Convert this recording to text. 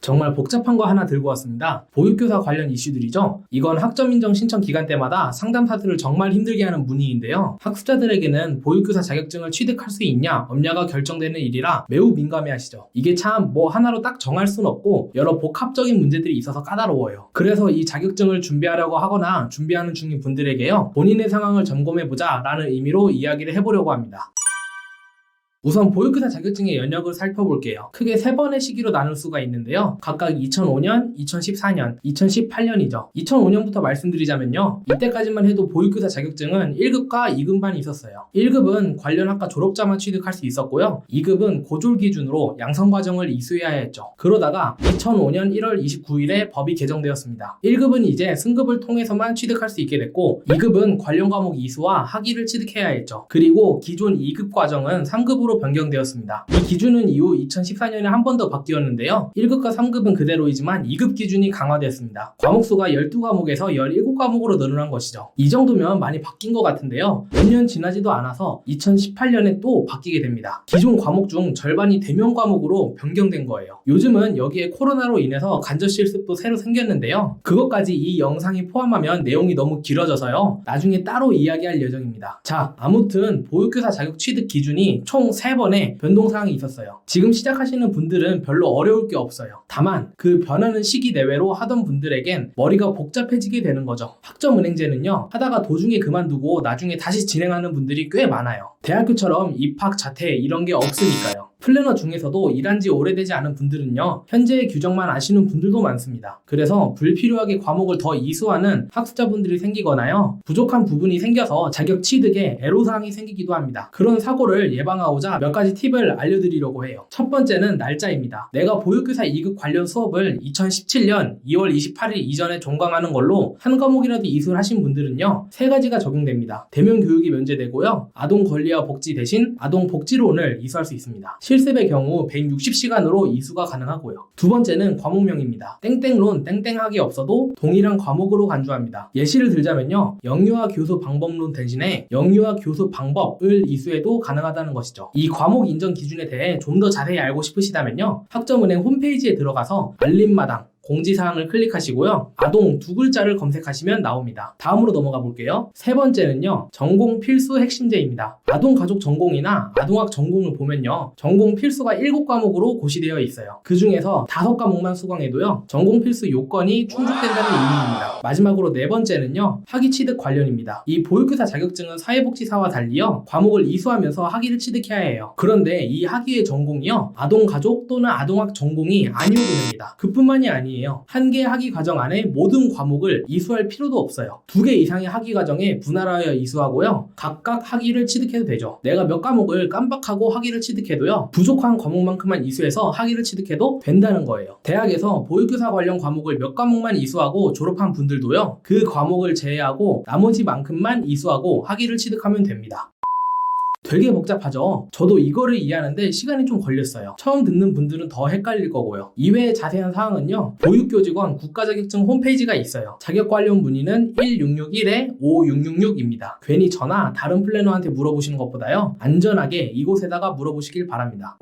정말 복잡한 거 하나 들고 왔습니다. 보육교사 관련 이슈들이죠. 이건 학점 인정 신청 기간 때마다 상담사들을 정말 힘들게 하는 문의인데요. 학습자들에게는 보육교사 자격증을 취득할 수 있냐 없냐가 결정되는 일이라 매우 민감해하시죠. 이게 참 뭐 하나로 딱 정할 순 없고 여러 복합적인 문제들이 있어서 까다로워요. 그래서 이 자격증을 준비하려고 하거나 준비하는 중인 분들에게요, 본인의 상황을 점검해보자 라는 의미로 이야기를 해보려고 합니다. 우선 보육교사 자격증의 연역을 살펴볼게요. 크게 3번의 시기로 나눌 수가 있는데요. 각각 2005년, 2014년, 2018년이죠. 2005년부터 말씀드리자면요, 이때까지만 해도 보육교사 자격증은 1급과 2급만 있었어요. 1급은 관련 학과 졸업자만 취득할 수 있었고요. 2급은 고졸 기준으로 양성과정을 이수해야 했죠. 그러다가 2005년 1월 29일에 법이 개정되었습니다. 1급은 이제 승급을 통해서만 취득할 수 있게 됐고, 2급은 관련 과목 이수와 학위를 취득해야 했죠. 그리고 기존 2급 과정은 3급으로 변경되었습니다. 이 기준은 이후 2014년에 한 번 더 바뀌었는데요. 1급과 3급은 그대로이지만 2급 기준이 강화되었습니다. 과목수가 12과목에서 17과목으로 늘어난 것이죠. 이 정도면 많이 바뀐 것 같은데요. 몇 년 지나지도 않아서 2018년에 또 바뀌게 됩니다. 기존 과목 중 절반이 대면 과목으로 변경된 거예요. 요즘은 여기에 코로나로 인해서 간접 실습도 새로 생겼는데요. 그것까지 이 영상이 포함하면 내용이 너무 길어져서요, 나중에 따로 이야기할 예정입니다. 자, 아무튼 보육교사 자격 취득 기준이 총 3번의 변동사항이 있었어요. 지금 시작하시는 분들은 별로 어려울 게 없어요. 다만 그 변하는 시기 내외로 하던 분들에겐 머리가 복잡해지게 되는 거죠. 학점은행제는요, 하다가 도중에 그만두고 나중에 다시 진행하는 분들이 꽤 많아요. 대학교처럼 입학, 자퇴 이런 게 없으니까요. 플래너 중에서도 일한 지 오래되지 않은 분들은요, 현재의 규정만 아시는 분들도 많습니다. 그래서 불필요하게 과목을 더 이수하는 학습자분들이 생기거나요, 부족한 부분이 생겨서 자격 취득에 애로사항이 생기기도 합니다. 그런 사고를 예방하고자 몇 가지 팁을 알려드리려고 해요. 첫 번째는 날짜입니다. 내가 보육교사 2급 관련 수업을 2017년 2월 28일 이전에 종강하는 걸로 한 과목이라도 이수를 하신 분들은요, 3가지가 적용됩니다. 대면 교육이 면제되고요, 아동 권리와 복지 대신 아동 복지론을 이수할 수 있습니다. 실습의 경우 160시간으로 이수가 가능하고요. 두 번째는 과목명입니다. 땡땡론, 땡땡학이 없어도 동일한 과목으로 간주합니다. 예시를 들자면요, 영유아 교수 방법론 대신에 영유아 교수 방법을 이수해도 가능하다는 것이죠. 이 과목 인정 기준에 대해 좀 더 자세히 알고 싶으시다면요, 학점은행 홈페이지에 들어가서 알림마당 공지사항을 클릭하시고요, 아동 2글자를 검색하시면 나옵니다. 다음으로 넘어가 볼게요. 3번째는요, 전공 필수 핵심제입니다. 아동가족 전공이나 아동학 전공을 보면요, 전공 필수가 7과목으로 고시되어 있어요. 그 중에서 5과목만 수강해도요, 전공 필수 요건이 충족된다는 의미입니다. 마지막으로 4번째는요, 학위 취득 관련입니다. 이 보육교사 자격증은 사회복지사와 달리요, 과목을 이수하면서 학위를 취득해야 해요. 그런데 이 학위의 전공이요, 아동가족 또는 아동학 전공이 아니어도 됩니다. 그뿐만이 아니에요. 한 개 학위 과정 안에 모든 과목을 이수할 필요도 없어요. 2개 이상의 학위 과정에 분할하여 이수하고요, 각각 학위를 취득해도 되죠. 내가 몇 과목을 깜빡하고 학위를 취득해도요, 부족한 과목만큼만 이수해서 학위를 취득해도 된다는 거예요. 대학에서 보육교사 관련 과목을 몇 과목만 이수하고 졸업한 분들도요, 그 과목을 제외하고 나머지만큼만 이수하고 학위를 취득하면 됩니다. 되게 복잡하죠? 저도 이거를 이해하는데 시간이 좀 걸렸어요. 처음 듣는 분들은 더 헷갈릴 거고요. 이외의 자세한 사항은요, 보육교직원 국가자격증 홈페이지가 있어요. 자격 관련 문의는 1661-5666입니다. 괜히 저나 다른 플래너한테 물어보시는 것보다요, 안전하게 이곳에다가 물어보시길 바랍니다.